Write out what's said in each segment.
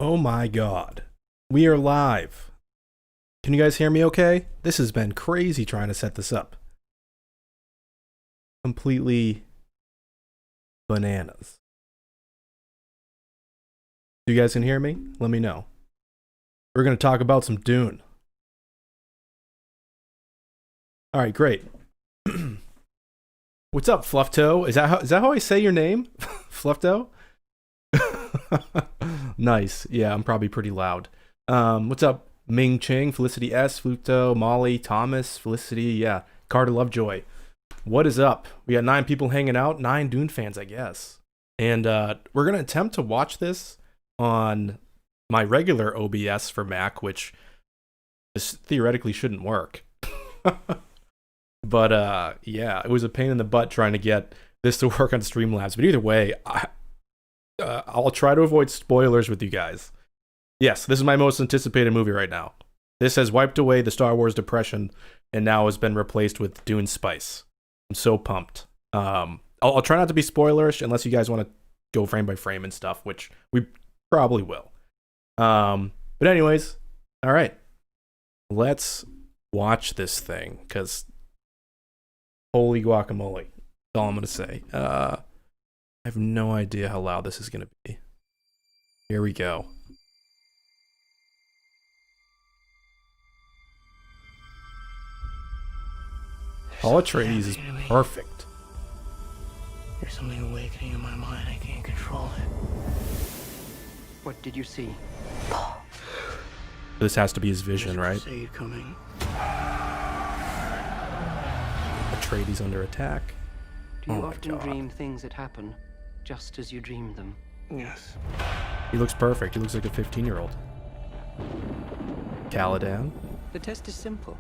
Oh my god. We are live. Can you guys hear me okay? This has been crazy trying to set this up. Completely bananas. You guys can hear me? Let me know. We're going to talk about some Dune. Alright, great. What's up, Fluffto? Is that how I say your name? Fluffto? Nice. Yeah, I'm probably pretty loud. What's up, Ming Ching, Felicity S, Fluto, Molly, Thomas, Felicity, yeah, Carter Lovejoy. What is up? We got 9 people hanging out, 9 Dune fans, I guess. And we're going to attempt to watch this on my regular OBS for Mac, which this theoretically shouldn't work. But yeah, it was a pain in the butt trying to get this to work on Streamlabs. But either way, I'll try to avoid spoilers with you guys. Yes, this is my most anticipated movie right now. This has wiped away the Star Wars depression and now has been replaced with Dune spice. I'm so pumped. I'll try not to be spoilerish unless you guys want to go frame by frame and stuff, which we probably will. But anyways, all right. Let's watch this thing, because holy guacamole. That's all I'm going to say. I have no idea how loud this is going to be. Here we go. Paul Atreides is perfect. There's something awakening in my mind. I can't control it. What did you see? This has to be his vision, right? Crusade coming. Atreides under attack. Do you Oh my often God. dream things that happen just as you dreamed them? Yes. He looks perfect. He looks like a 15-year-old. Caladan. The test is simple.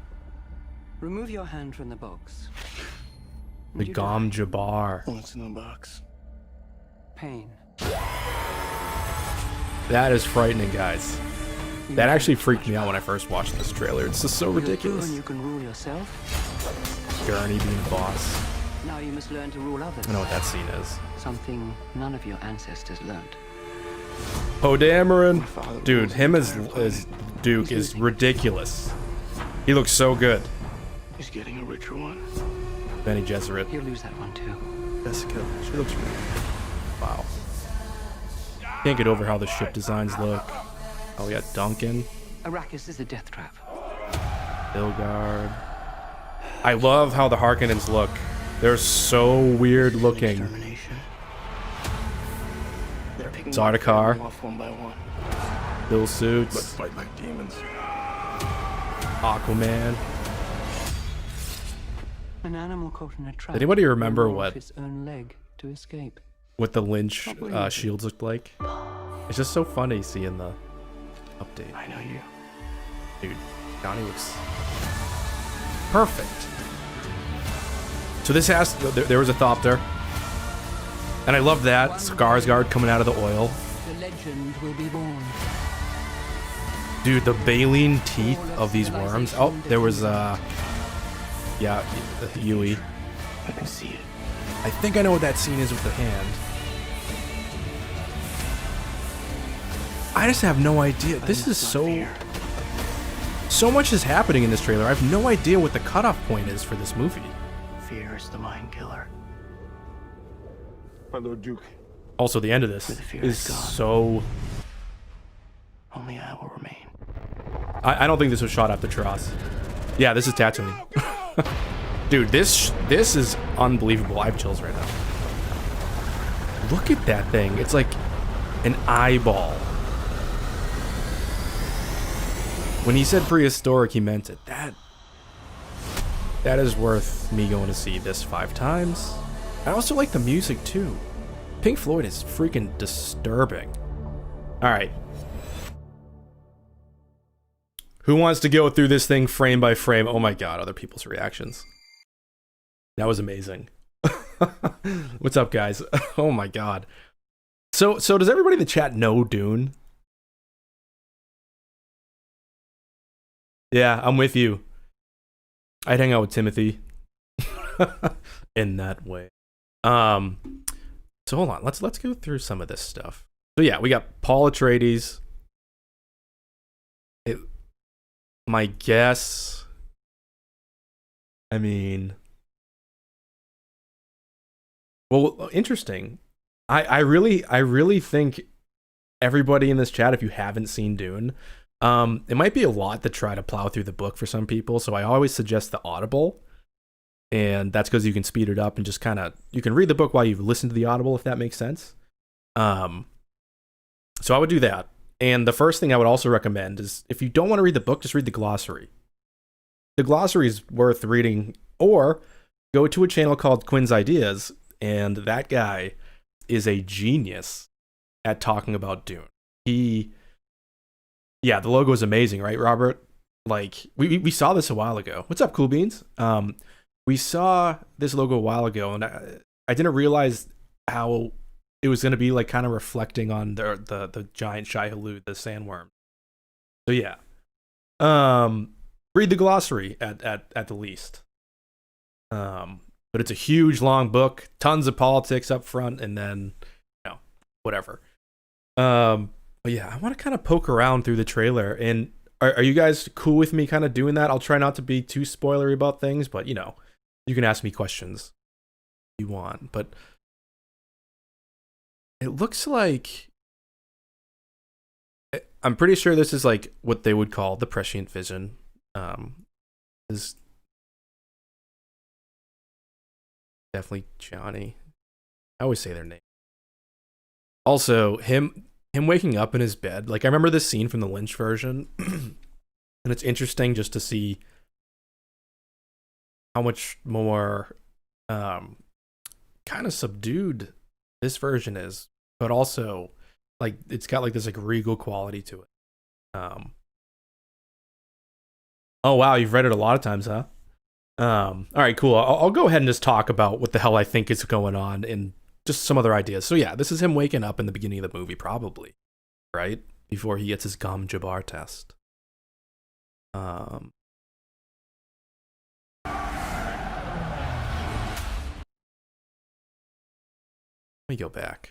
Remove your hand from the box. The And you Gom die. Jabbar. What's in the box? Pain. That is frightening, guys. You That can actually freaked flash me out when I back. first watched this trailer. It's just so You're ridiculous. Dune, you can rule yourself. Gurney being the boss. Now you must learn to rule others. I know what that scene is. Something none of your ancestors learned. Poe Dameron. My father Dude, rules him the as entire planet. Duke is ridiculous. He looks so good. He's getting a richer one. Benny Gesserit. He'll lose that one too. Jessica. She looks really good. Wow. Can't get over how the ship designs look. Oh, we got Duncan. Arrakis is a death trap. Bilgard. I love how the Harkonnens look. They're so weird looking. Extermination. They're picking Sardaukar. them off one by one. Bill Let's Suits. fight like demons. Aquaman. An animal caught in a trap. Did anybody will remember roll off what- its own leg to escape? What the Lynch Not really. shields looked like? It's just so funny seeing the update. I know you. Dude, Johnny looks perfect. So this has, there was a Thopter. And I love that. Skarsgård coming out of the oil. The legend will be born. Dude, the baleen teeth of these worms. Oh, there was, yeah, Yui. I can see it. I think I know what that scene is with the hand. I just have no idea. This is so much is happening in this trailer. I have no idea what the cutoff point is for this movie. Fear is the mind killer. My Lord Duke. Also, the end of this Where the fear is is gone. so... Only I will remain. I don't think this was shot after Tross. Yeah, this is Tatooine. Dude, this is unbelievable. I have chills right now. Look at that thing. It's like an eyeball. When he said prehistoric, he meant it. That is worth me going to see this 5 times. I also like the music too. Pink Floyd is freaking disturbing. All right. Who wants to go through this thing frame by frame? Oh my god, other people's reactions. That was amazing. What's up, guys? Oh my god. So does everybody in the chat know Dune? Yeah, I'm with you. I'd hang out with Timothy in that way. So hold on, let's go through some of this stuff. So yeah, we got Paul Atreides, my guess, I mean, well, interesting. I really think everybody in this chat, if you haven't seen Dune, it might be a lot to try to plow through the book for some people. So I always suggest the Audible, and that's because you can speed it up and just kind of you can read the book while you listen to the Audible, if that makes sense. So I would do that. And the first thing I would also recommend is if you don't want to read the book, just read the glossary. The glossary is worth reading, or go to a channel called Quinn's Ideas, and that guy is a genius at talking about Dune. The logo is amazing, right, Robert? Like, we saw this a while ago. What's up, Cool Beans? We saw this logo a while ago, and I didn't realize how it was going to be like kind of reflecting on the giant Shai Hulud, the sandworm. So yeah, read the glossary at the least. But it's a huge long book, tons of politics up front, and then whatever. But yeah, I want to kind of poke around through the trailer, and are you guys cool with me kind of doing that? I'll try not to be too spoilery about things, but you can ask me questions if you want. But it looks like, I'm pretty sure this is like what they would call the prescient vision. Is definitely Johnny. I always say their name. Also, him waking up in his bed. Like, I remember this scene from the Lynch version, and it's interesting just to see how much more kind of subdued this version is, but also like it's got like this like regal quality to it. Oh wow, you've read it a lot of times, huh? All right, cool. I'll go ahead and just talk about what the hell I think is going on and just some other ideas. So yeah, this is him waking up in the beginning of the movie, probably, right? Before he gets his gum Jabbar test. Let me go back.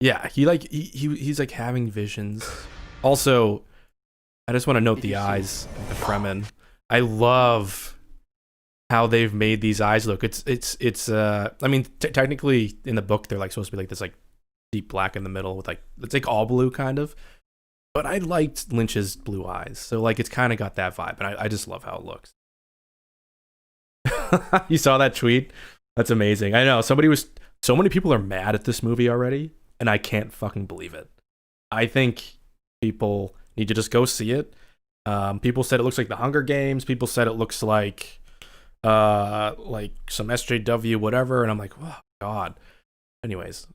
Yeah, he's like having visions. Also, I just want to note the eyes of the Fremen. I love how they've made these eyes look. It's I mean, technically in the book they're like supposed to be like this like deep black in the middle with like it's like all blue kind of. But I liked Lynch's blue eyes, so like it's kind of got that vibe, and I just love how it looks. You saw that tweet? That's amazing. I know so many people are mad at this movie already, and I can't fucking believe it. I think people need to just go see it. People said it looks like The Hunger Games. People said it looks like some SJW whatever, and I'm like, oh god. Anyways,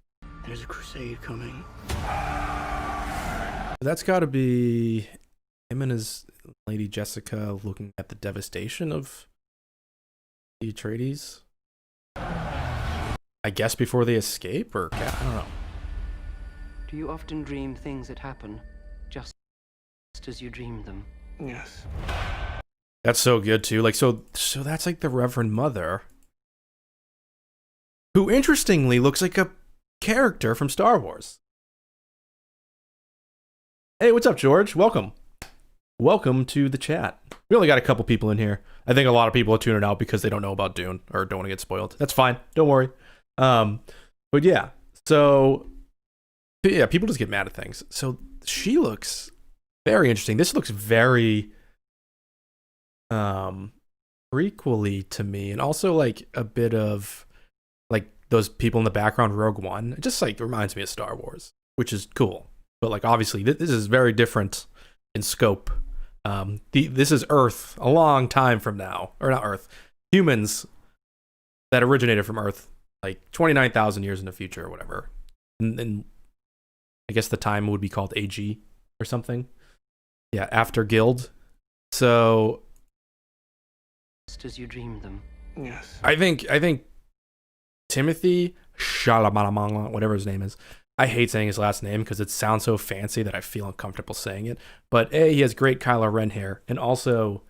There's a crusade coming. that's got to be him and his lady Jessica looking at the devastation of the Atreides. I guess before they escape, or I don't know. Do you often dream things that happen just as you dreamed them? Yes. That's so good too. Like so that's like the Reverend Mother, who interestingly looks like a character from Star Wars. Hey, what's up, George? Welcome to the chat. We only got a couple people in here. I think a lot of people are tuning out because they don't know about Dune or don't want to get spoiled. That's fine. Don't worry. But yeah. So yeah, people just get mad at things. So she looks very interesting. This looks very prequely to me, and also like a bit of like those people in the background, Rogue One. It just like reminds me of Star Wars, which is cool. But like obviously this is very different in scope. This is Earth a long time from now, or not Earth, humans that originated from Earth like 29,000 years in the future or whatever. And I guess the time would be called AG or something. Yeah, after Guild. So Just as you dreamed them. Yes. I think Timothy Chalamet, whatever his name is. I hate saying his last name because it sounds so fancy that I feel uncomfortable saying it. But he has great Kylo Ren hair, and also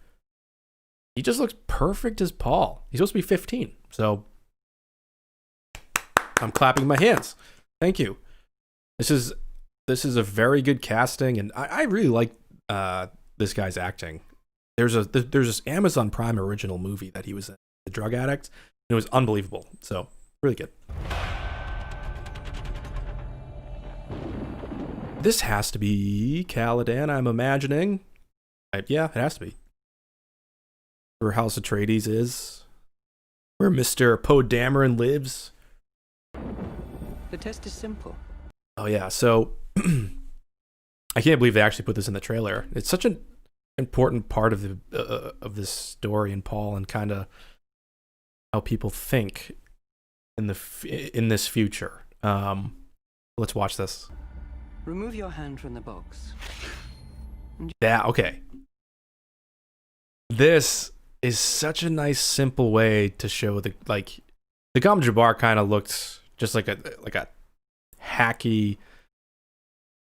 he just looks perfect as Paul. He's supposed to be 15, so I'm clapping my hands. Thank you. This is this is a very good casting, and I really like this guy's acting. There's this Amazon Prime original movie that he was in, The Drug Addict, and it was unbelievable. So really good. This has to be Caladan, I'm imagining. Yeah, it has to be. Where House Atreides is. Where Mr. Poe Dameron lives. The test is simple. Oh yeah, so I can't believe they actually put this in the trailer. It's such an important part of the this story and Paul, and kind of how people think in this future. Let's watch this. Remove your hand from the box. Okay. This is such a nice, simple way to show the Gom Jabbar kind of looked just like a hacky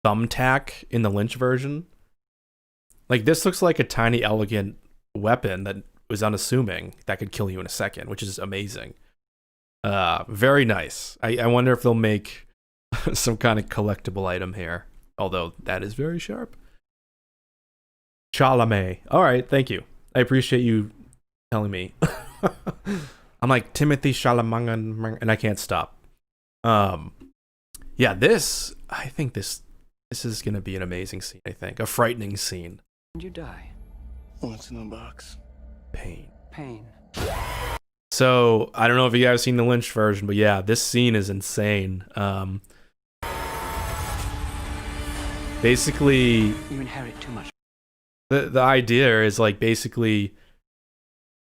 thumbtack in the Lynch version. Like, this looks like a tiny, elegant weapon that was unassuming that could kill you in a second, which is amazing. Very nice. I wonder if they'll make some kind of collectible item here, although that is very sharp. Chalamet. All right, thank you. I appreciate you telling me. I'm like Timothy Chalamet, and I can't stop. Yeah, I think this is gonna be an amazing scene. I think a frightening scene. And you die. What's in the box? Pain. Pain. So I don't know if you guys seen the Lynch version, but yeah, this scene is insane. Basically, You inherit too much. the idea is like basically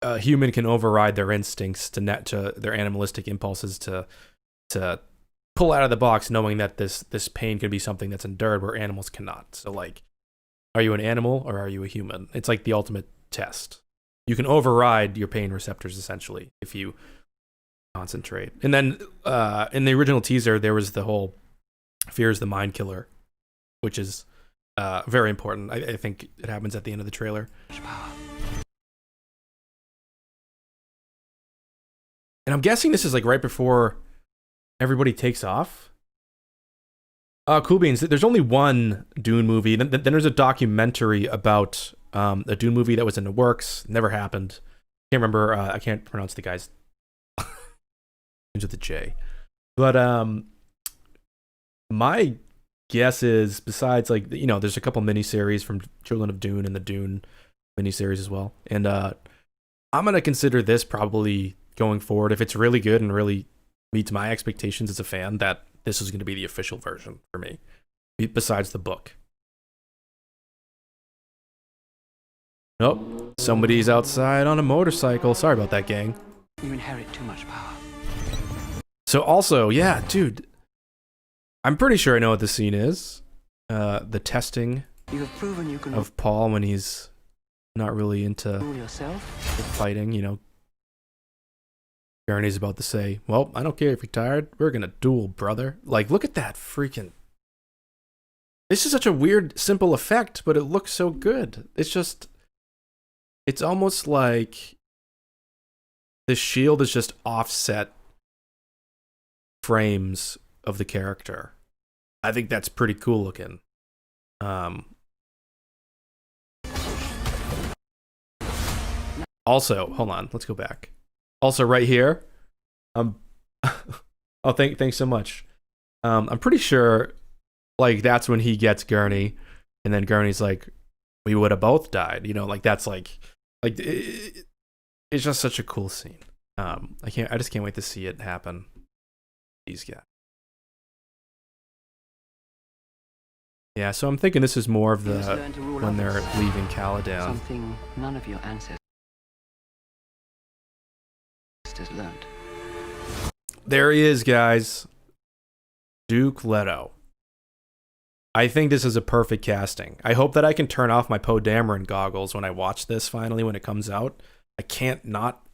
a human can override their instincts to their animalistic impulses to pull out of the box, knowing that this pain could be something that's endured where animals cannot. So like, are you an animal or are you a human? It's like the ultimate test. You can override your pain receptors essentially if you concentrate. And then in the original teaser, there was the whole fear is the mind killer, which is very important. I think it happens at the end of the trailer. And I'm guessing this is like right before everybody takes off. Cool beans. There's only one Dune movie. Then there's a documentary about a Dune movie that was in the works. Never happened. Can't remember. I can't pronounce the guy's names with the J. But my guess is, besides like, you know, there's a couple miniseries from Children of Dune and the Dune miniseries as well. And I'm gonna consider this probably going forward, if it's really good and really meets my expectations as a fan, that this is going to be the official version for me, besides the book. Nope, somebody's outside on a motorcycle. Sorry about that, gang. You inherit too much power. So also, yeah, dude, I'm pretty sure I know what the scene is. The testing You have proven you can of Paul when he's not really into rule yourself. the fighting, you know. Gurney's about to say, well, I don't care if you're tired. We're going to duel, brother. Like, look at that freaking... This is such a weird, simple effect, but it looks so good. It's just... It's almost like the shield is just offset frames of the character. I think that's pretty cool looking. Also, hold on, let's go back. Also, right here, oh, thanks so much. I'm pretty sure, like, that's when he gets Gurney, and then Gurney's like, "We would have both died," you know, like that's like it's just such a cool scene. I just can't wait to see it happen. These guys. Yeah, so I'm thinking this is more of the when they're leaving Caladan. Something none of your ancestors learned. There he is, guys. Duke Leto. I think this is a perfect casting. I hope that I can turn off my Poe Dameron goggles when I watch this finally when it comes out. I can't not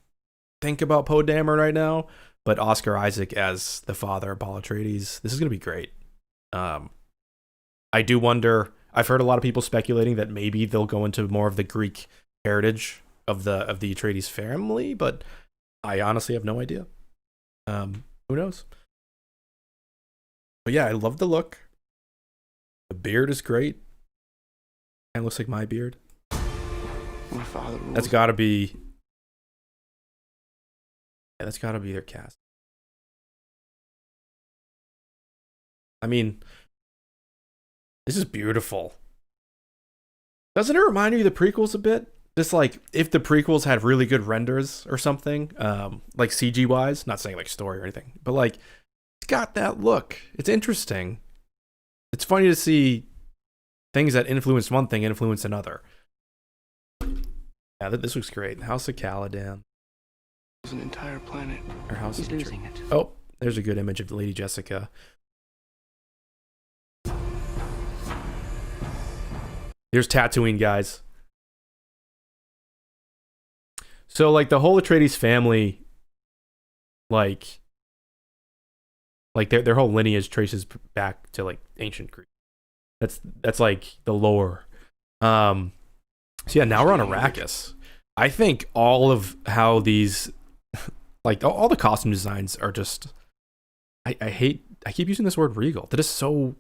think about Poe Dameron right now, but Oscar Isaac as the father of Paul Atreides, this is going to be great. I do wonder, I've heard a lot of people speculating that maybe they'll go into more of the Greek heritage of the Atreides family, but I honestly have no idea. Who knows? But yeah, I love the look. The beard is great. Kind of looks like my beard. My father rules. That's got to be. Yeah, that's got to be their cast. I mean, this is beautiful. Doesn't it remind you of the prequels a bit? Just like if the prequels had really good renders or something, like CG wise. Not saying like story or anything, but like it's got that look. It's interesting. It's funny to see things that influence one thing influence another. Yeah, this looks great. House of Caladan. There's an entire planet. Or House He's of losing it. Oh, there's a good image of Lady Jessica. Here's Tatooine, guys. So, like, the whole Atreides family, like their whole lineage traces back to like ancient Greek. That's like the lore. So yeah, now we're on Arrakis. I think all of how these, like all the costume designs are just, I keep using this word regal. That is so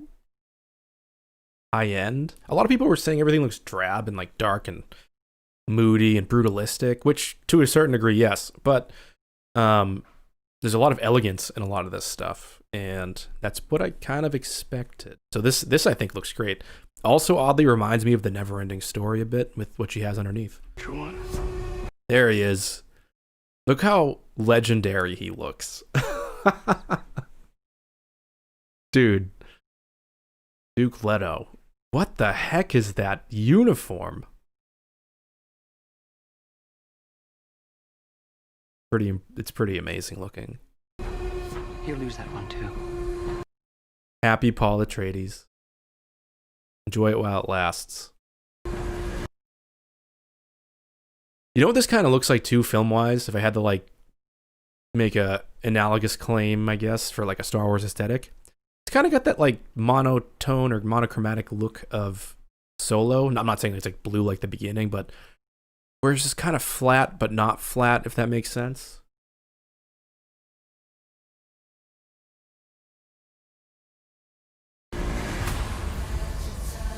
high end. A lot of people were saying everything looks drab and like dark and moody and brutalistic, which to a certain degree, yes, but there's a lot of elegance in a lot of this stuff, and that's what I kind of expected. So this I think looks great. Also oddly reminds me of the Neverending Story a bit with what she has underneath. True one. There he is. Look how legendary he looks. Dude. Duke Leto. What the heck is that uniform? It's pretty amazing looking. He'll lose that one too. Happy Paul Atreides. Enjoy it while it lasts. You know what this kind of looks like too, film-wise? If I had to like make a analogous claim, I guess, for like a Star Wars aesthetic, it's kind of got that like monotone or monochromatic look of Solo. I'm not saying it's like blue like the beginning, but where it's just kind of flat but not flat, if that makes sense.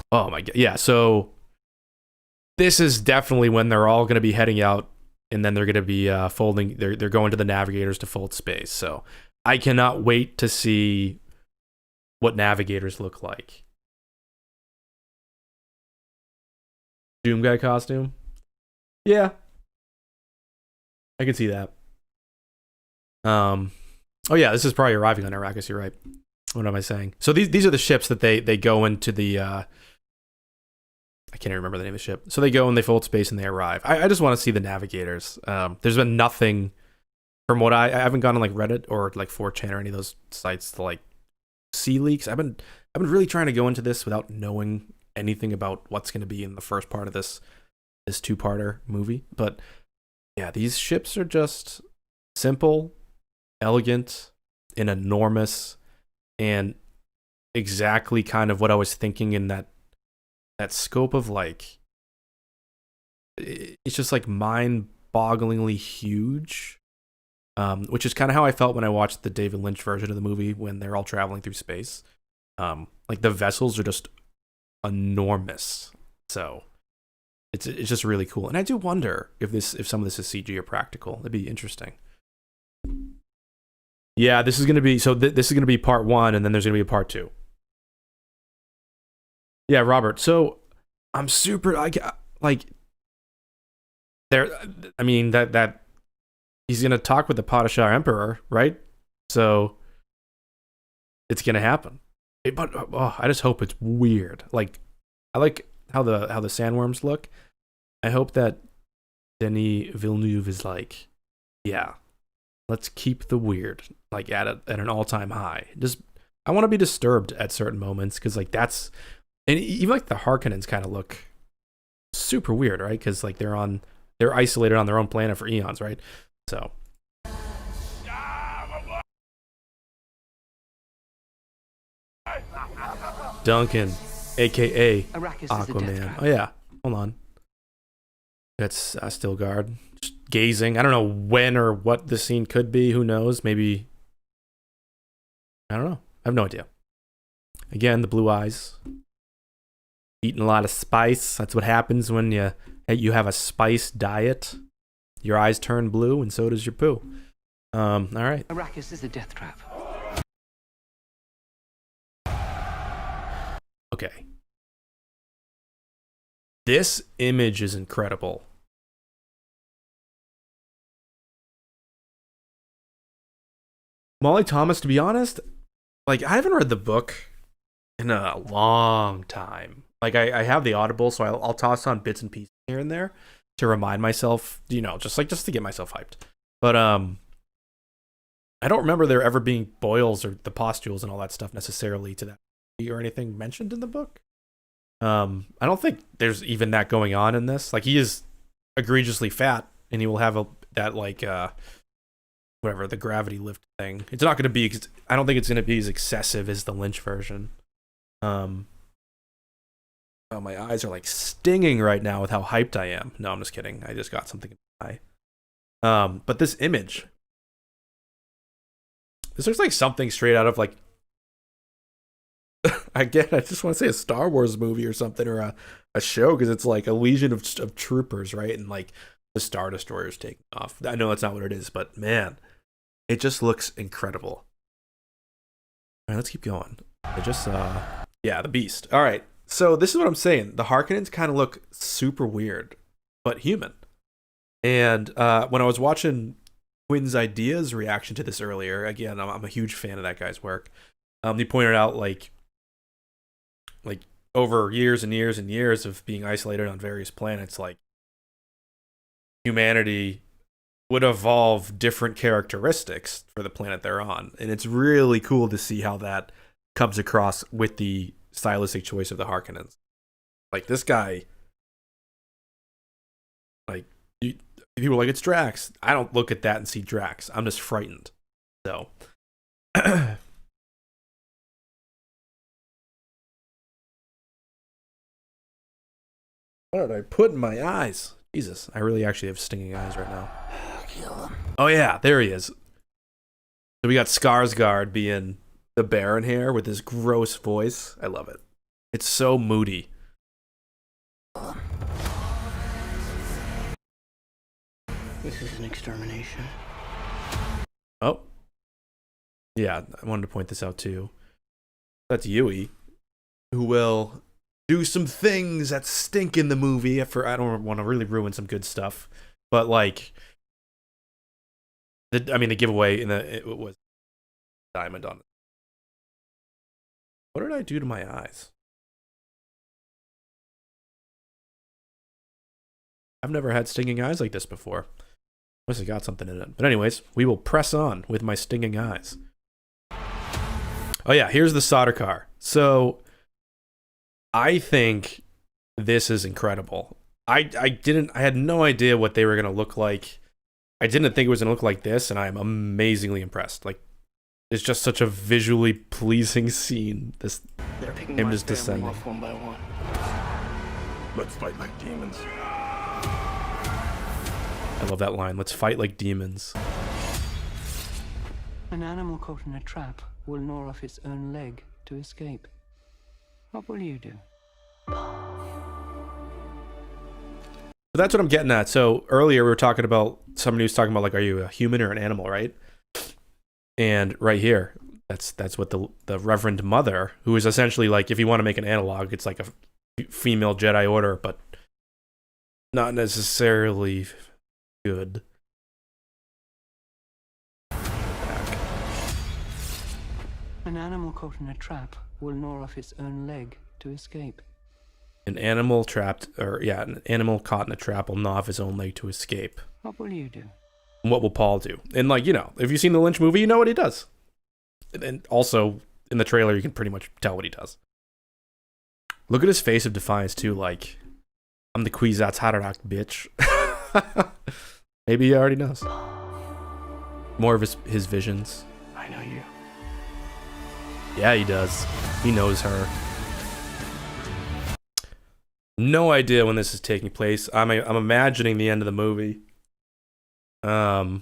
Oh my god, yeah. So this is definitely when they're all going to be heading out, and then they're going to be folding. They're going to the navigators to fold space. So I cannot wait to see what navigators look like. Doom guy costume. Yeah, I can see that. Oh yeah, this is probably arriving on Arrakis. You're right. What am I saying? So these are the ships that they go into the. I can't even remember the name of the ship. So they go and they fold space and they arrive. I just want to see the navigators. There's been nothing from what I haven't gone on like Reddit or like 4chan or any of those sites to like see leaks. I've been really trying to go into this without knowing anything about what's going to be in the first part of this two-parter movie. But yeah, these ships are just simple, elegant, and enormous, and exactly kind of what I was thinking in that scope of like, it's just like mind-bogglingly huge, which is kind of how I felt when I watched the David Lynch version of the movie when they're all traveling through space. Like the vessels are just enormous, so it's just really cool. And I do wonder if some of this is CG or practical. That'd be interesting. Yeah, this is gonna be this is gonna be part 1, and then there's gonna be a part 2. Yeah, Robert. So I'm super like there. I mean that he's gonna talk with the Padishah Emperor, right? So it's gonna happen. But I just hope it's weird. Like I like how the sandworms look. I hope that Denis Villeneuve is like, yeah, let's keep the weird like at an all-time high. Just I want to be disturbed at certain moments because like that's. And even like the Harkonnens kind of look super weird, right? Because like they're isolated on their own planet for eons, right? So. Duncan, aka Arrakis Aquaman. is the death trap. Oh yeah, hold on. That's Stilgard just gazing. I don't know when or what the scene could be. Who knows? Maybe. I don't know. I have no idea. Again, the blue eyes. Eating a lot of spice. That's what happens when you have a spice diet. Your eyes turn blue, and so does your poo. All right. Arrakis is a death trap. Okay. This image is incredible. Molly Thomas, to be honest, like, I haven't read the book in a long time. Like, I have the Audible, so I'll toss on bits and pieces here and there to remind myself, just to get myself hyped. But I don't remember there ever being boils or the pustules and all that stuff necessarily to that or anything mentioned in the book. I don't think there's even that going on in this. Like, he is egregiously fat, and he will have whatever, the gravity lift thing. It's not going to be, I don't think it's going to be as excessive as the Lynch version. Oh, my eyes are like stinging right now with how hyped I am. No, I'm just kidding. I just got something in my eye. But this image, this looks like something straight out of, like, again, I just want to say a Star Wars movie or something, or a show, because it's like a legion of troopers, right? And like the Star Destroyer's taking off. I know that's not what it is, but man, it just looks incredible. All right, let's keep going. I just the Beast. All right, so this is what I'm saying. The Harkonnens kind of look super weird, but human. And when I was watching Quinn's Ideas reaction to this earlier, again, I'm a huge fan of that guy's work. He pointed out like over years and years and years of being isolated on various planets, like, humanity would evolve different characteristics for the planet they're on. And it's really cool to see how that comes across with the stylistic choice of the Harkonnens. Like, this guy, like, people are like, it's Drax. I don't look at that and see Drax. I'm just frightened. So what did I put in my eyes? Jesus, I really actually have stinging eyes right now. Kill him. Oh yeah, there he is. So we got Skarsgård being the Baron here with his gross voice. I love it. It's so moody. This is an extermination. Oh. Yeah, I wanted to point this out too. That's Yui, who will do some things that stink in the movie. I don't want to really ruin some good stuff, but like, the giveaway it was diamond on it. What did I do to my eyes? I've never had stinging eyes like this before. Must have got something in it. But anyways, we will press on with my stinging eyes. Oh yeah, here's the solder car. So I think this is incredible. I had no idea what they were gonna look like. I didn't think it was gonna look like this, and I am amazingly impressed. Like, it's just such a visually pleasing scene. They're picking him my just family descending. off one by one. Let's fight like demons. I love that line. Let's fight like demons. An animal caught in a trap will gnaw off its own leg to escape. What will you do? But that's what I'm getting at. So earlier we were talking about somebody who's talking about, like, are you a human or an animal, right? And right here, that's what the Reverend Mother, who is essentially like, if you want to make an analog, it's like a female Jedi Order, but not necessarily good. An animal caught in a trap will gnaw off its own leg to escape. An animal caught in a trap will gnaw off his own leg to escape. What will you do? And what will Paul do? And, like, if you've seen the Lynch movie, you know what he does. And also, in the trailer, you can pretty much tell what he does. Look at his face of defiance, too. Like, I'm the Kwisatz Haderach, bitch. Maybe he already knows. More of his visions. I know you. Yeah, he does. He knows her. No idea when this is taking place. I'm imagining the end of the movie. No,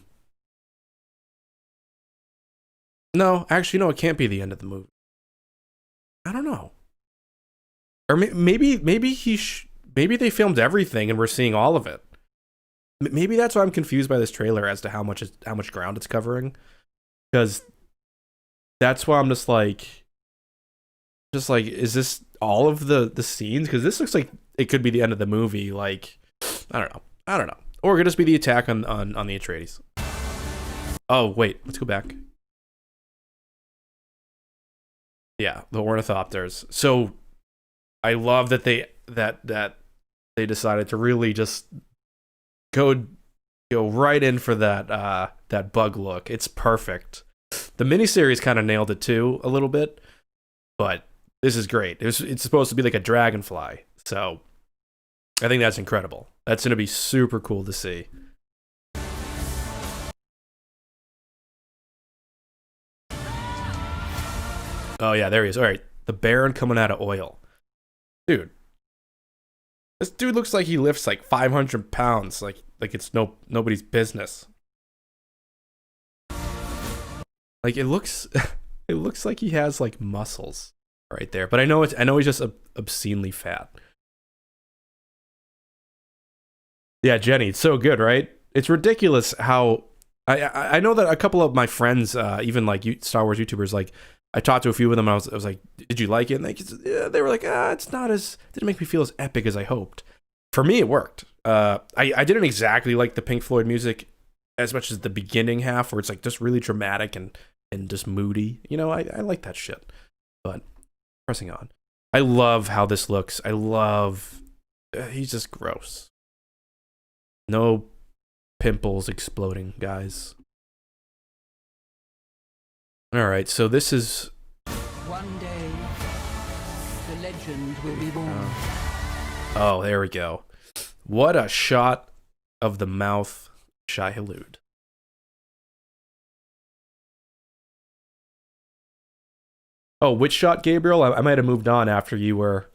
actually, no, it can't be the end of the movie. I don't know. Or maybe maybe they filmed everything and we're seeing all of it. Maybe that's why I'm confused by this trailer as to how much ground it's covering. Because that's why I'm just like, is this all of the scenes? Because this looks like it could be the end of the movie. Like, I don't know. Or it could just be the attack on the Atreides. Oh wait, let's go back. Yeah, the ornithopters. So I love that they decided to really just go right in for that bug look. It's perfect. The miniseries kind of nailed it too a little bit, but this is great. It's supposed to be like a dragonfly, so I think that's incredible. That's gonna be super cool to see. Oh yeah, there he is. All right, the Baron coming out of oil, dude. This dude looks like he lifts like 500 pounds, like it's nobody's business. Like it looks like he has like muscles right there, but I know he's just obscenely fat. Yeah, Jenny, it's so good, right? It's ridiculous how I know that a couple of my friends, even like Star Wars YouTubers, like I talked to a few of them. And I was like, "Did you like it?" And they were like, "It's not as didn't make me feel as epic as I hoped." For me, it worked. I didn't exactly like the Pink Floyd music as much as the beginning half, where it's like just really dramatic and just moody. You know, I like that shit. But pressing on, I love how this looks. I love he's just gross. No pimples exploding, guys. All right, so this is... One day, the legend will be born. Oh, there we go. What a shot of the mouth, Shai Hulud. Oh, which shot, Gabriel? I might have moved on after you were...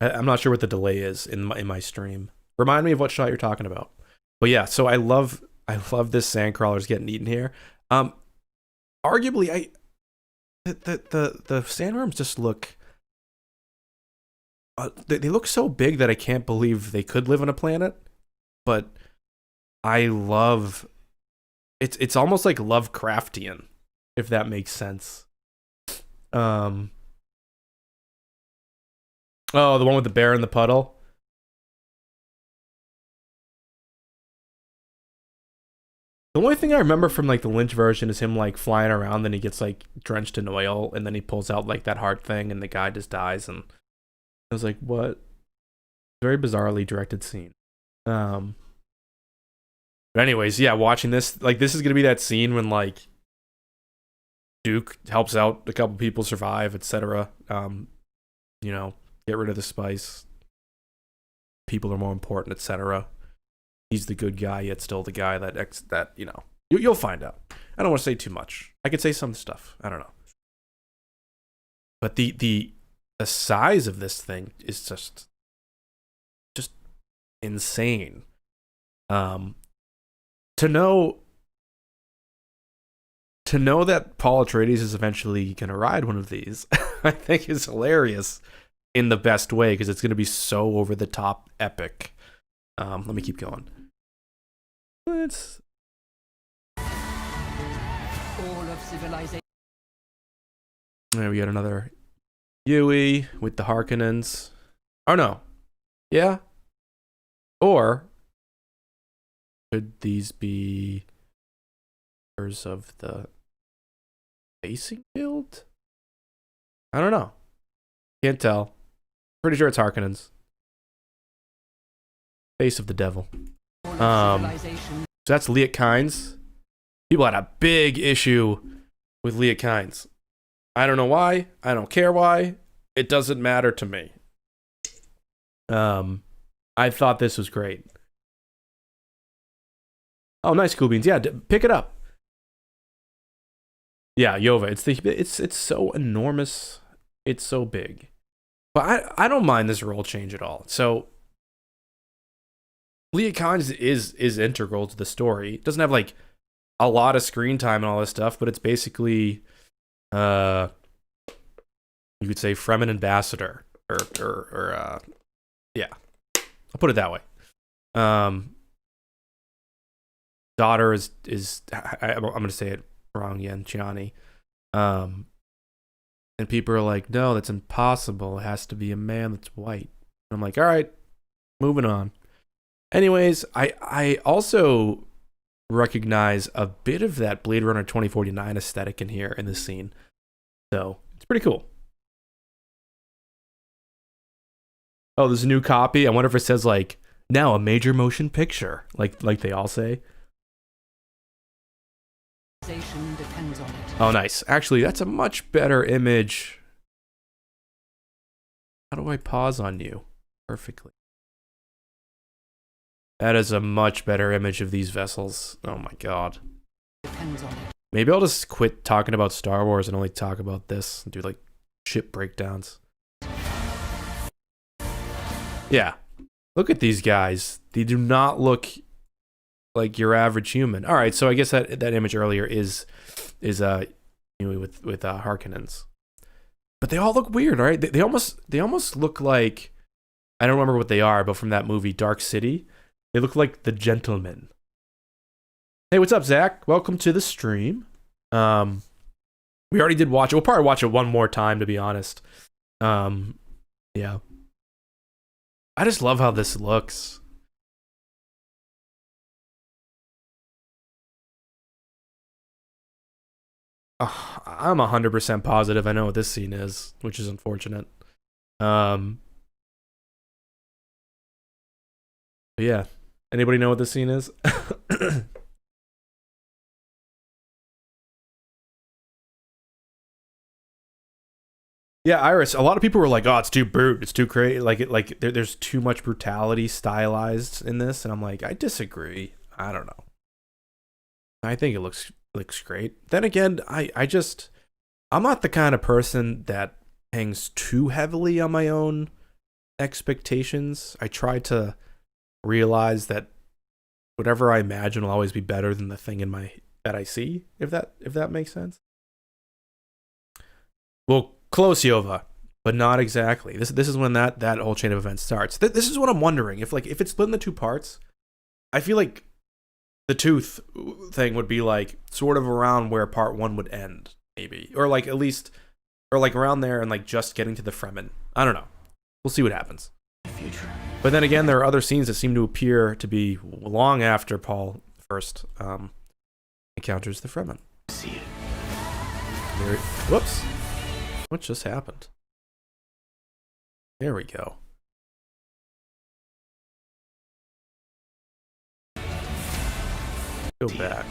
I'm not sure what the delay is in my stream. Remind me of what shot you're talking about. But yeah, so I love this sandcrawlers getting eaten here. Arguably, the sandworms just look they look so big that I can't believe they could live on a planet. But I love it's almost like Lovecraftian, if that makes sense. Oh, the one with the bear in the puddle. The only thing I remember from like the Lynch version is him like flying around, then he gets like drenched in oil, and then he pulls out like that heart thing, and the guy just dies. And I was like, what? Very bizarrely directed scene. But anyways, yeah, watching this, like, this is gonna be that scene when like Duke helps out a couple people survive, etc. You know, get rid of the spice. People are more important, etc. He's the good guy, yet still the guy that you know. You'll find out. I don't want to say too much. I could say some stuff. I don't know. But the size of this thing is just insane. To know that Paul Atreides is eventually gonna ride one of these, I think is hilarious in the best way, because it's gonna be so over the top epic. Let me keep going. Let's... All of civilization. There we got another Yui with the Harkonnens. Oh no. Yeah? Or could these be members of the Facing Guild? I don't know. Can't tell. Pretty sure it's Harkonnens. Face of the Devil. So that's Liet Kynes. People had a big issue with Liet Kynes. I don't know why. I don't care why. It doesn't matter to me. I thought this was great. Oh, nice, Cool Beans. Yeah, pick it up. Yeah, Yova. It's so enormous. It's so big. But I don't mind this role change at all. So Liet Kynes is integral to the story. It doesn't have like a lot of screen time and all this stuff, but it's basically You could say Fremen ambassador, yeah, I'll put it that way. Daughter is I'm gonna say it wrong again, Gianni. And people are like, no, that's impossible. It has to be a man that's white. And I'm like, all right, moving on. Anyways, I also recognize a bit of that Blade Runner 2049 aesthetic in here in this scene. So it's pretty cool. Oh, there's a new copy. I wonder if it says like, now a major motion picture, like they all say. Depends on it. Oh, nice. Actually, that's a much better image. How do I pause on you? Perfectly. That is a much better image of these vessels. Oh my god. Depends on it. Maybe I'll just quit talking about Star Wars and only talk about this and do like ship breakdowns. Yeah. Look at these guys. They do not look like your average human. All right, so I guess that image earlier is with Harkonnens. But they all look weird, right? They almost look like, I don't remember what they are, but from that movie Dark City, they look like the Gentlemen. Hey, what's up, Zach? Welcome to the stream. We already did watch it. We'll probably watch it one more time, to be honest. Yeah. I just love how this looks. I'm 100% positive I know what this scene is, which is unfortunate. But yeah. Anybody know what this scene is? Yeah, Iris. A lot of people were like, "Oh, it's too brute. It's too crazy. There's too much brutality stylized in this." And I'm like, I disagree. I don't know. I think it looks great. Then again, I'm not the kind of person that hangs too heavily on my own expectations. I try to realize that whatever I imagine will always be better than the thing that I see, if that makes sense. Well, close, Yova, but not exactly. This is when that whole chain of events starts. This is what I'm wondering. If it's split into two parts, I feel like the tooth thing would be like sort of around where part one would end, maybe, or like at least, or like around there, and like just getting to the Fremen. I don't know. We'll see what happens. Future. But then again, there are other scenes that seem to appear to be long after Paul first encounters the Fremen. See it. Whoops. What just happened? There we go. Go back.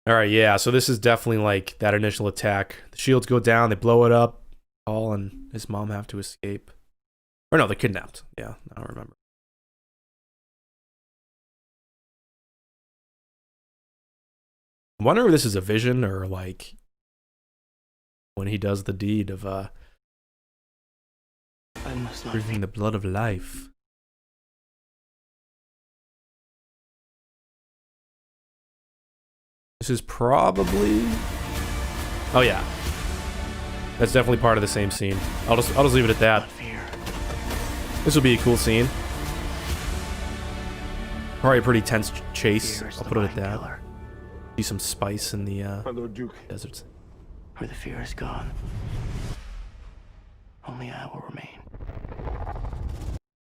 Alright, yeah, so this is definitely like that initial attack. The shields go down, they blow it up. Paul and his mom have to escape. Or no, they're kidnapped. Yeah, I don't remember. I'm wondering if this is a vision or like when he does the deed of I must not drinking the blood of life. This is probably, oh yeah, that's definitely part of the same scene. I'll just leave it at that. fear. This will be a cool scene. Probably a pretty tense chase. Fear is I'll the put it at mind that. killer. See some spice in the My Lord Duke. deserts. Where the fear is gone, only I will remain.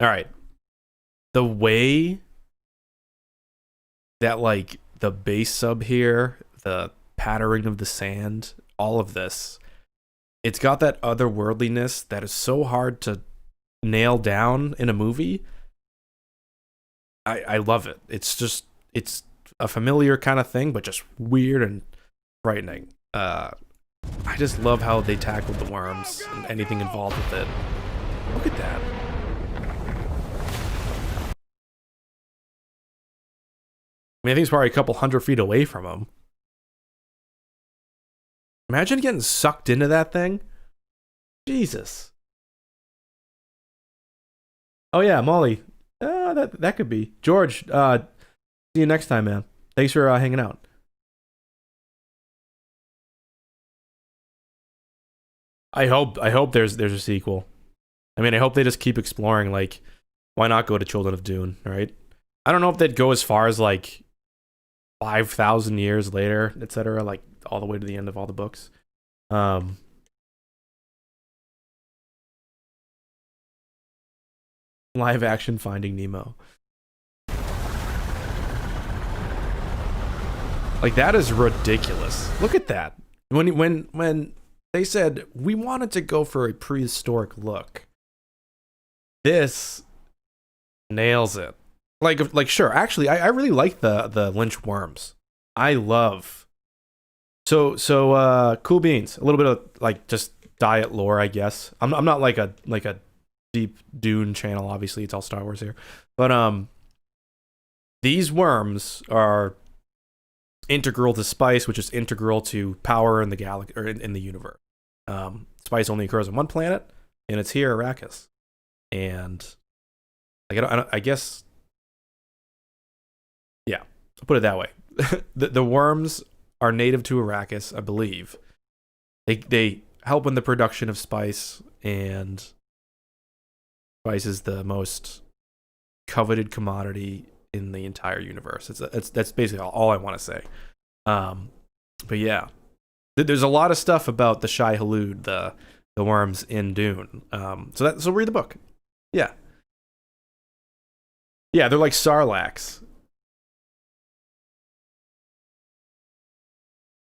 All right. The way that like the bass sub here, the pattering of the sand, all of this, it's got that otherworldliness that is so hard to nail down in a movie. I love it. It's a familiar kind of thing, but just weird and frightening. I just love how they tackled the worms and anything involved with it. Look at that. I mean, I think it's probably a couple 100 feet away from him. Imagine getting sucked into that thing. Jesus. Oh yeah, Molly. That could be. George, see you next time, man. Thanks for hanging out. I hope there's a sequel. I mean, I hope they just keep exploring. Like, why not go to Children of Dune, right? I don't know if they'd go as far as like 5,000 years later, etc. Like all the way to the end of all the books. Live action Finding Nemo. Like, that is ridiculous. Look at that. When they said we wanted to go for a prehistoric look, this nails it. Like sure. Actually, I really like the lynch worms. I love. So cool beans. A little bit of like just diet lore, I guess. I'm not like a deep Dune channel. Obviously, it's all Star Wars here. But these worms are integral to spice, which is integral to power in the galaxy or in the universe. Spice only occurs on one planet, and it's here, Arrakis. And I guess, yeah, I'll put it that way. the worms are native to Arrakis, I believe. They help in the production of spice, and spice is the most coveted commodity in the entire universe. That's basically all I want to say. But yeah, there's a lot of stuff about the Shai Hulud, the worms in Dune. So read the book. Yeah, they're like sarlaccs.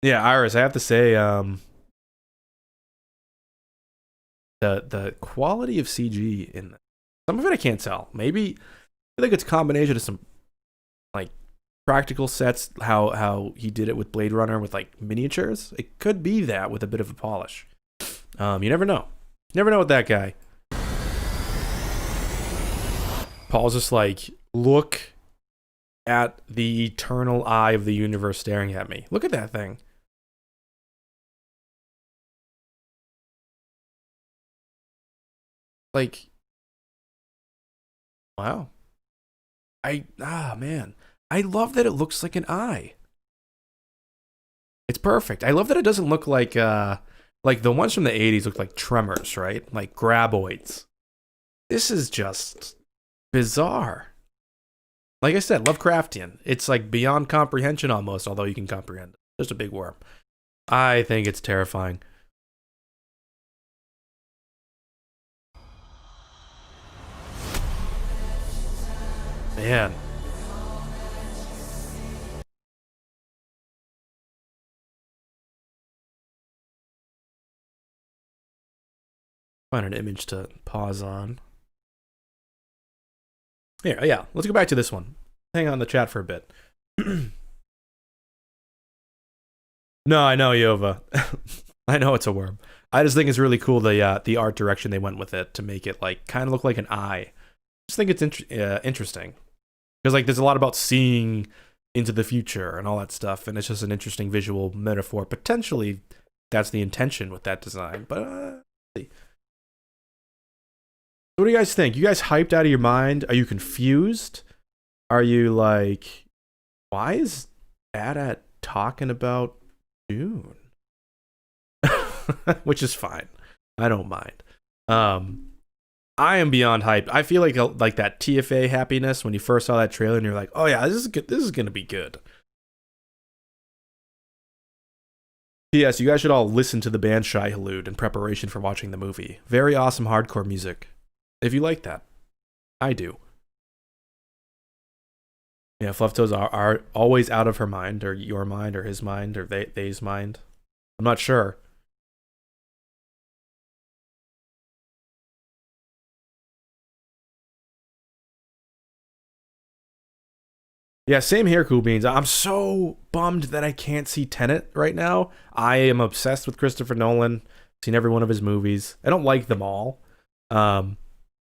Yeah, Iris, I have to say, the quality of CG in some of it I can't tell. Maybe I think it's a combination of some like practical sets, how he did it with Blade Runner with like miniatures. It could be that with a bit of a polish. You never know. Never know with that guy. Paul's just like, look at the eternal eye of the universe staring at me. Look at that thing. Like, wow. Man. I love that it looks like an eye. It's perfect. I love that it doesn't look like the ones from the 80s look like tremors, right? Like graboids. This is just bizarre. Like I said, Lovecraftian. It's like beyond comprehension almost, although you can comprehend it. Just a big worm. I think it's terrifying. Man. Find an image to pause on. Yeah, let's go back to this one. Hang on in the chat for a bit. No, I know, Yova. I know it's a worm. I just think it's really cool the art direction they went with it to make it like kind of look like an eye. I just think it's interesting because like there's a lot about seeing into the future and all that stuff, and it's just an interesting visual metaphor. Potentially, that's the intention with that design. But let's see. What do you guys think? You guys hyped out of your mind? Are you confused? Are you like, why is Dad talking about Dune? Which is fine. I don't mind. I am beyond hyped. I feel like that TFA happiness when you first saw that trailer and you're like, oh yeah, this is good. This is gonna be good. P.S. You guys should all listen to the band Shai Hulud in preparation for watching the movie. Very awesome hardcore music. If you like that. I do. Yeah, Flufftoes are always out of her mind, or your mind, or his mind, or they's mind. I'm not sure. Yeah, same here, Cool Beans. I'm so bummed that I can't see Tenet right now. I am obsessed with Christopher Nolan. Seen every one of his movies. I don't like them all.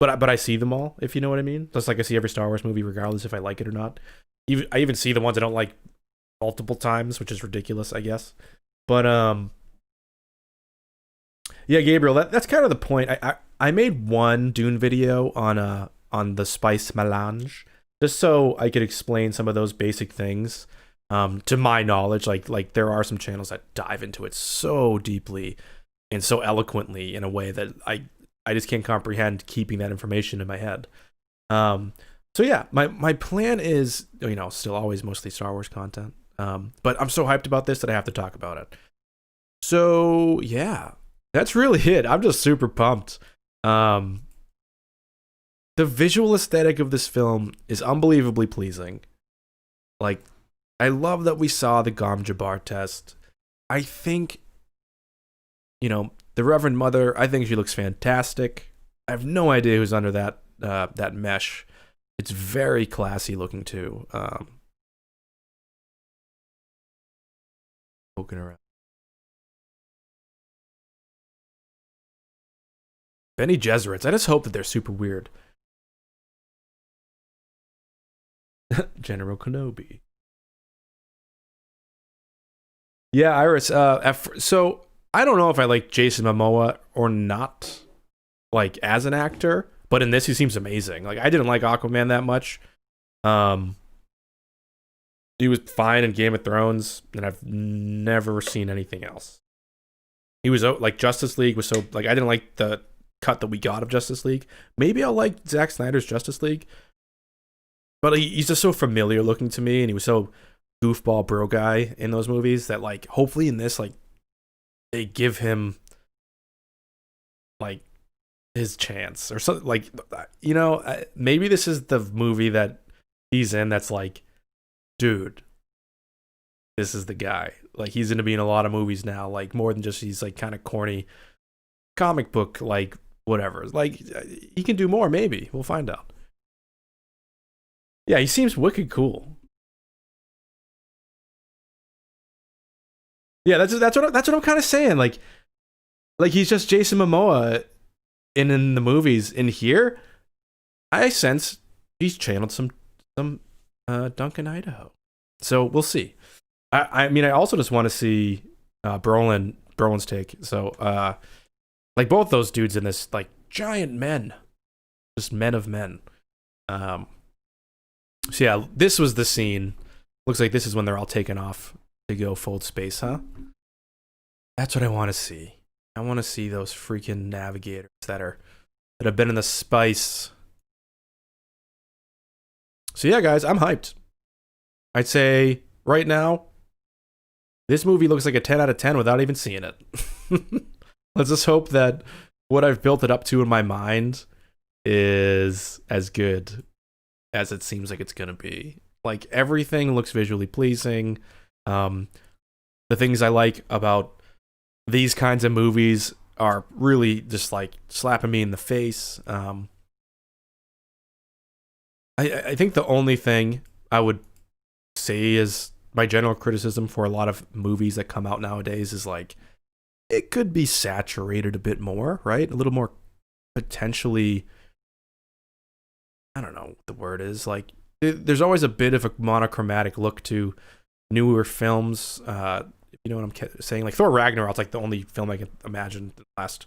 But I see them all, if you know what I mean. Just like I see every Star Wars movie, regardless if I like it or not. I even see the ones I don't like multiple times, which is ridiculous, I guess. But yeah, Gabriel, that's kind of the point. I made one Dune video on the spice melange, just so I could explain some of those basic things. To my knowledge, like there are some channels that dive into it so deeply. and so eloquently in a way that I just can't comprehend keeping that information in my head. So yeah, my plan is, you know, still always mostly Star Wars content. But I'm so hyped about this that I have to talk about it. So yeah, that's really it. I'm just super pumped. The visual aesthetic of this film is unbelievably pleasing. Like, I love that we saw the Gom Jabbar test. I think, you know, the Reverend Mother, I think she looks fantastic. I have no idea who's under that mesh. It's very classy looking too. Poking around. Bene Gesserits. I just hope that they're super weird. General Kenobi. Yeah, Iris. So I don't know if I like Jason Momoa or not, like as an actor, but in this he seems amazing. Like, I didn't like Aquaman that much. He was fine in Game of Thrones, and I've never seen anything else. He was like Justice League was so like I didn't like the cut that we got of Justice League. Maybe I'll like Zack Snyder's Justice League, but he's just so familiar looking to me, and he was so goofball bro guy in those movies that, like, hopefully in this, like, they give him like his chance or something. Like, you know, maybe this is the movie that he's in that's like, dude, this is the guy. Like, he's gonna be in a lot of movies now, like more than just he's like kind of corny comic book, like whatever. Like, he can do more. Maybe we'll find out. Yeah, he seems wicked cool. Yeah, that's what I'm kind of saying. Like he's just Jason Momoa in the movies. In here, I sense he's channeled some Duncan Idaho. So we'll see. I mean, I also just want to see Brolin's take. So like both those dudes in this, like, giant men, just men of men. So yeah, this was the scene. Looks like this is when they're all taken off to go fold space, huh? That's what I want to see. I want to see those freaking navigators that have been in the spice. So yeah, guys, I'm hyped. I'd say right now, this movie looks like a 10 out of 10 without even seeing it. Let's just hope that what I've built it up to in my mind is as good as it seems like it's gonna be. Like, everything looks visually pleasing. The things I like about these kinds of movies are really just like slapping me in the face. I think the only thing I would say is my general criticism for a lot of movies that come out nowadays is, like, it could be saturated a bit more, right? A little more potentially, I don't know what the word is. Like, there's always a bit of a monochromatic look to newer films. You know what I'm saying? Like, Thor Ragnarok's like the only film I can imagine in the last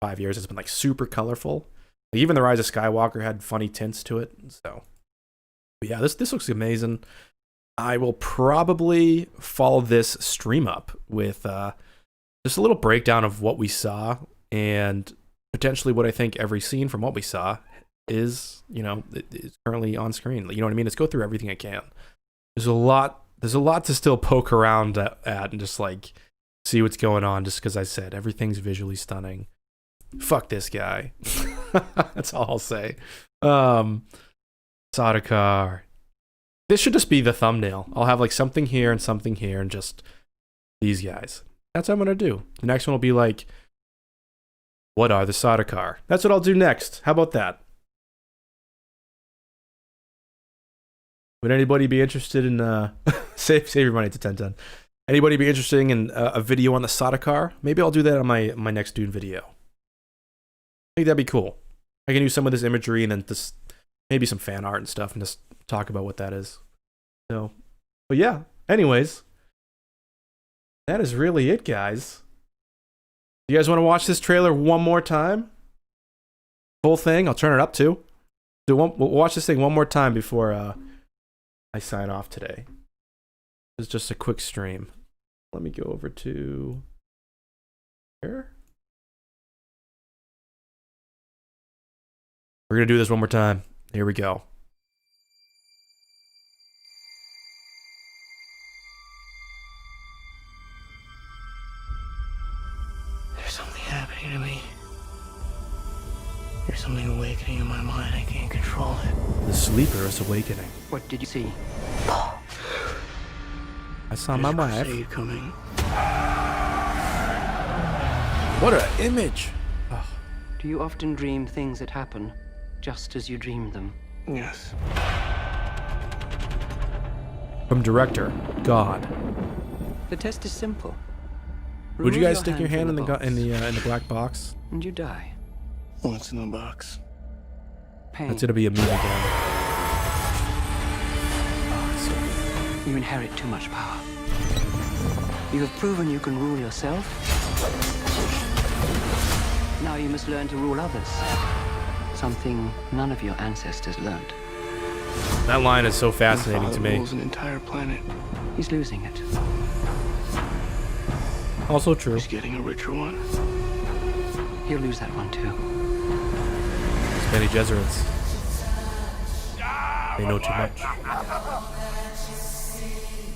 5 years has been like super colorful. Like, even The Rise of Skywalker had funny tints to it. So, but yeah, this looks amazing. I will probably follow this stream up with just a little breakdown of what we saw and potentially what I think every scene from what we saw is, you know, is currently on screen. You know what I mean? Let's go through everything I can. There's a lot to still poke around at and just like see what's going on, just because I said everything's visually stunning. Fuck this guy. That's all I'll say. Sardaukar. This should just be the thumbnail. I'll have like something here and just these guys. That's what I'm gonna do. The next one will be like, what are the Sardaukar? That's what I'll do next. How about that? Would anybody be interested in save your money to 1010? Anybody be interested in a video on the Sardaukar? Maybe I'll do that on my next Dune video. I think that'd be cool. I can use some of this imagery and then just maybe some fan art and stuff and just talk about what that is. So, but yeah. Anyways, that is really it, guys. You guys want to watch this trailer one more time? Full thing. I'll turn it up too. We'll watch this thing one more time before I sign off today. It's just a quick stream. Let me go over to here. We're gonna do this one more time. Here we go. There's something happening to me. There's something awakening in my mind. I can't control it. The sleeper is awakening. What did you see? I saw There's my a wife. crusade coming. What an image! Do you often dream things that happen just as you dreamed them? Yes. From director, God. The test is simple. Would you Remove guys stick your hand in the box, in the black box? and you die. What's in the box? Pain. That's gonna be a meme again. Oh, it's so good. You inherit too much power. You have proven you can rule yourself. Now you must learn to rule others. Something none of your ancestors learned. That line is so My fascinating father to me. rules an entire planet. He's losing it. Also true. He's getting a richer one. He'll lose that one too. Many Jesuits. They know too much.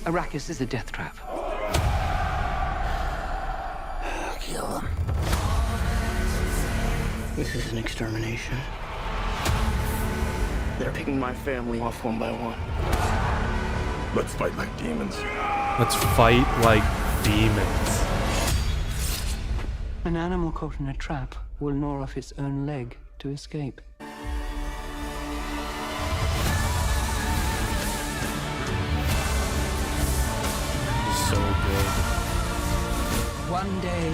Arrakis is a death trap. Kill them. This is an extermination. They're picking my family off one by one. Let's fight like demons. Let's fight like demons. An animal caught in a trap will gnaw off its own leg to escape. So good. One day,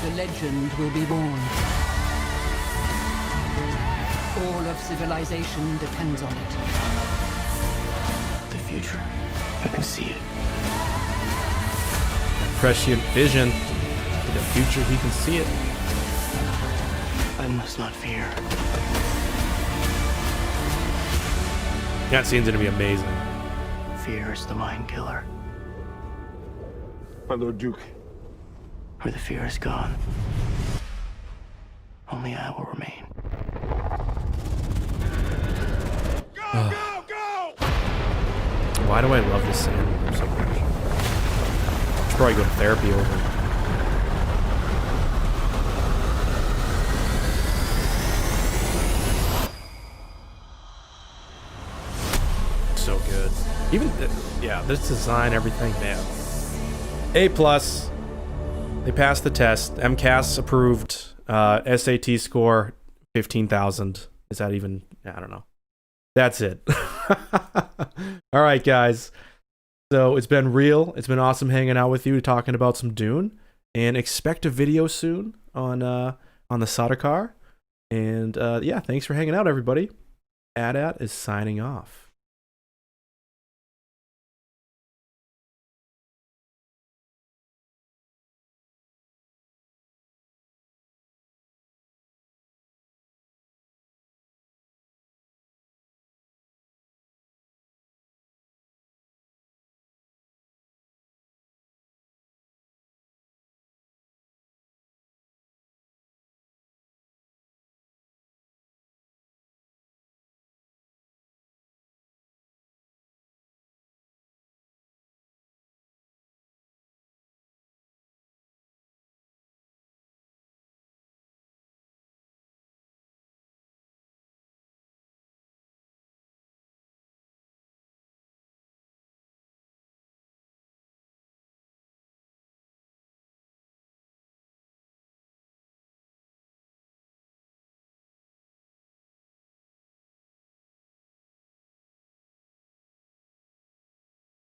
the legend will be born. All of civilization depends on it. The future. I can see it. Prescient vision. In the future, he can see it. I must not fear. That scene's gonna be amazing. Fear is the mind killer. My Lord Duke. Where the fear is gone, only I will remain. Go, go, go! Why do I love this scene so much? I should probably go to therapy over it. So good. Even, yeah, this design, everything, man. A+. They passed the test. MCAS approved. SAT score 15,000. Is that even? I don't know. That's it. All right, guys. So it's been real. It's been awesome hanging out with you, talking about some Dune, and expect a video soon on the Sardaukar. And yeah, thanks for hanging out, everybody. AT-AT is signing off.